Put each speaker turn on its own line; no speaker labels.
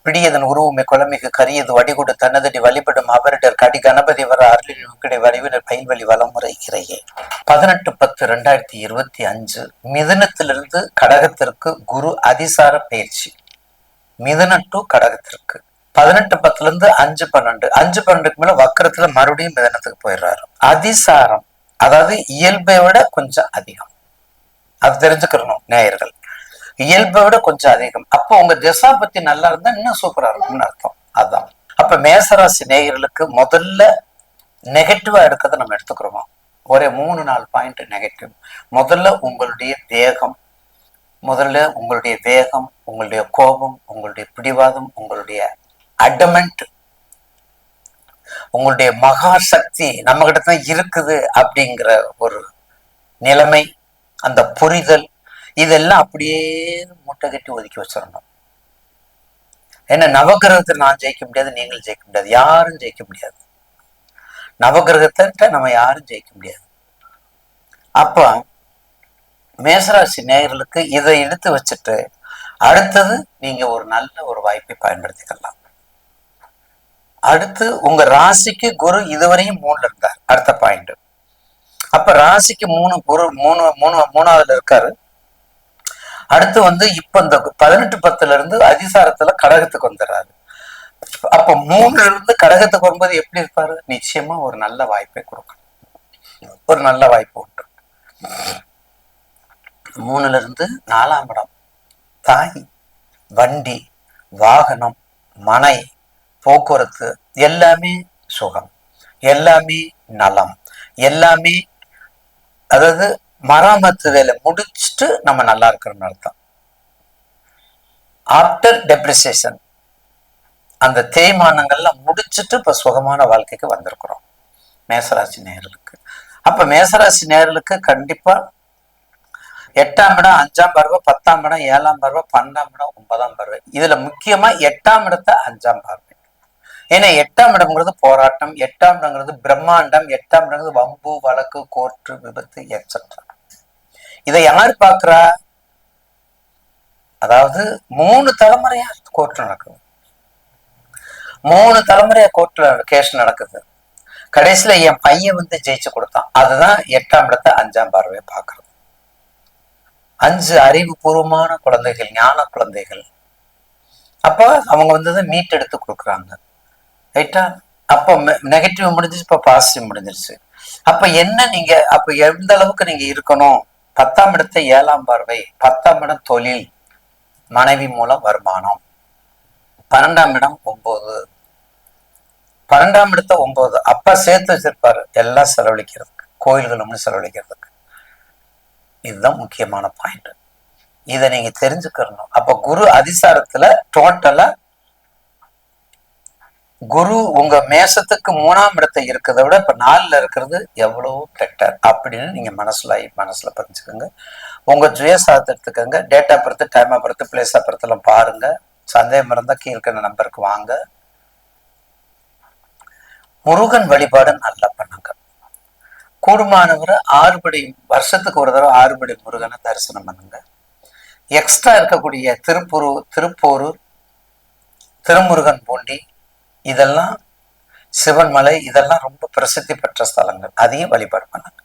பிடியதன் உருவமை குழமிகு கரியது வடிகொடு தன்னதடி வழிபடும் அவரிடர் கடி கணபதி வர அருளின் வடிவினர் பயில்வழி வளமுறை இறையே. 18/10/2025 மிதுனத்திலிருந்து கடகத்திற்கு குரு அதிசார பயிற்சி. மிதுனம் டு கடகத்திற்கு 18/10 5/12 5/12க்கு மேல வக்கரத்துல மறுபடியும் மிதனத்துக்கு போயிடுறாரு. அதிசாரம் அதாவது இயல்பை விட கொஞ்சம் அதிகம், அது தெரிஞ்சுக்கணும் நேயர்கள். இயல்பை விட கொஞ்சம் அதிகம். அப்போ உங்க திசா பத்தி நல்லா இருந்தா இன்னும் சூப்பரா இருக்கும்னு அர்த்தம். அதான் அப்ப மேசராசி நேயர்களுக்கு முதல்ல நெகட்டிவா இருக்கிறத நம்ம எடுத்துக்கிறோமா, ஒரே 3-4 பாயிண்ட் நெகட்டிவ். முதல்ல உங்களுடைய வேகம், உங்களுடைய கோபம், உங்களுடைய பிடிவாதம், உங்களுடைய அடமெண்ட், உங்களுடைய மகா சக்தி நம்ம கிட்ட தான் இருக்குது அப்படிங்கிற ஒரு நிலைமை, அந்த புரிதல், இதெல்லாம் அப்படியே மூட்டை கட்டி ஒதுக்கி வச்சிடணும். ஏன்னா நவகிரகத்தை நான் ஜெயிக்க முடியாது, நீங்கள் ஜெயிக்க முடியாது, யாரும் ஜெயிக்க முடியாது. நவகிரகத்தை நம்ம யாரும் ஜெயிக்க முடியாது. அப்ப மேசராசி நேயர்களுக்கு இதை எடுத்து வச்சுட்டு அடுத்தது நீங்க ஒரு நல்ல ஒரு வாய்ப்பை பயன்படுத்திக்கலாம். அடுத்து உங்க ராசிக்கு குரு இதுவரையும் 3ல இருந்தார். அடுத்த பாயிண்ட், அப்ப ராசிக்கு 3 குரு 3ஆவதுல இருக்காரு. அடுத்து இப்ப இந்த 18/10 இருந்து அதிசாரத்துல கடகத்துக்கு வந்துடுறாரு. அப்ப 3ல இருந்து கடகத்துக்கு வரும்போது எப்படி இருப்பாரு? நிச்சயமா ஒரு நல்ல வாய்ப்பை கொடுக்கணும், ஒரு நல்ல வாய்ப்பு உண்டு. 3ல இருந்து 4ஆம் இடம், தாய், வண்டி, வாகனம், மனை, போக்குவரத்து, எல்லாமே சுகம், எல்லாமே நலம், எல்லாமே அதாவது மராமத்து வேலை முடிச்சுட்டு நம்ம நல்லா இருக்கிறோம்னு அர்த்தம். ஆஃப்டர் டெப்ரிசியேஷன், அந்த தேய்மானங்கள்லாம் முடிச்சுட்டு இப்ப சுகமான வாழ்க்கைக்கு வந்திருக்கிறோம் மேசராசி நேயர்களுக்கு. அப்ப மேசராசி நேயர்களுக்கு கண்டிப்பா 8ஆம் இடம் 5ஆம் பார்வை, 10ஆம் இடம் 7ஆம் பார்வை, 12ஆம் இடம் 9ஆம் பார்வை. இதுல முக்கியமா 8ஆம் இடத்தை 5ஆம் பார்வை. ஏன்னா 8ஆம் இடம்ங்கிறது போராட்டம், 8ஆம் இடங்கிறது பிரம்மாண்டம், 8ஆம் இடங்கிறது வம்பு, வழக்கு, கோர்ட்டு, விபத்து, எக்ஸெட்ரா. இதை யார் பாக்குறா? அதாவது 3 தலைமுறையா கோர்ட் நடக்குது, 3 தலைமுறையா கோர்ட்ல கேஸ் நடக்குது. கடைசியில என் பையன் ஜெயிச்சு கொடுத்தான். அதுதான் 8ஆம் இடத்தை 5ஆம் பார்வையை பாக்குறது. 5 அறிவுபூர்வமான குழந்தைகள், ஞான குழந்தைகள். அப்ப அவங்க மீட் எடுத்து கொடுக்குறாங்க, ரைட்டா? அப்போ நெகட்டிவ் முடிஞ்சிச்சு, இப்ப பாசிட்டிவ் முடிஞ்சிருச்சு. அப்ப என்ன நீங்க அப்ப எந்த அளவுக்கு நீங்க இருக்கணும்? 10ஆம் இடத்தை 7ஆம் பார்வை, 10ஆம் இடம் தொழில், மனைவி மூலம் வருமானம், 12ஆம் இடம் 9, 12ஆம் இடத்தை 9 அப்பா சேர்த்து வச்சிருப்பாரு எல்லாம் செலவழிக்கிறதுக்கு, கோயில்களும் செலவழிக்கிறதுக்கு. இதுதான் முக்கியமான பாயிண்ட். இதை நீங்க தெரிஞ்சுக்கணும். அப்ப குரு அதிசாரத்துல டோட்டலா குரு உங்க மேசத்துக்கு 3ஆம் இடத்தை இருக்கிறத விட இப்ப 4ல இருக்கிறது எவ்வளவு பெட்டர் அப்படின்னு நீங்க மனசுல புரிஞ்சுக்கோங்க. உங்க சுயசாதத்தை எடுத்துக்கோங்க, date of birth, time of birth, place of birth எல்லாம் பாருங்க. சந்தேகம் இருந்தா கீழ்கண்ட நம்பருக்கு வாங்க. முருகன் வழிபாடு நல்லா பண்ணுங்க. கூடுமானவரை 6 படி, வருஷத்துக்கு ஒரு தடவை 6 படி முருகனை தரிசனம் பண்ணுங்க. எக்ஸ்ட்ரா இருக்கக்கூடிய திருப்போரூர், திருமுருகன் பூண்டி, இதெல்லாம் சிவன்மலை, இதெல்லாம் ரொம்ப பிரசித்தி பெற்ற ஸ்தலங்கள், அதையும் வழிபாடு பண்ணுங்க.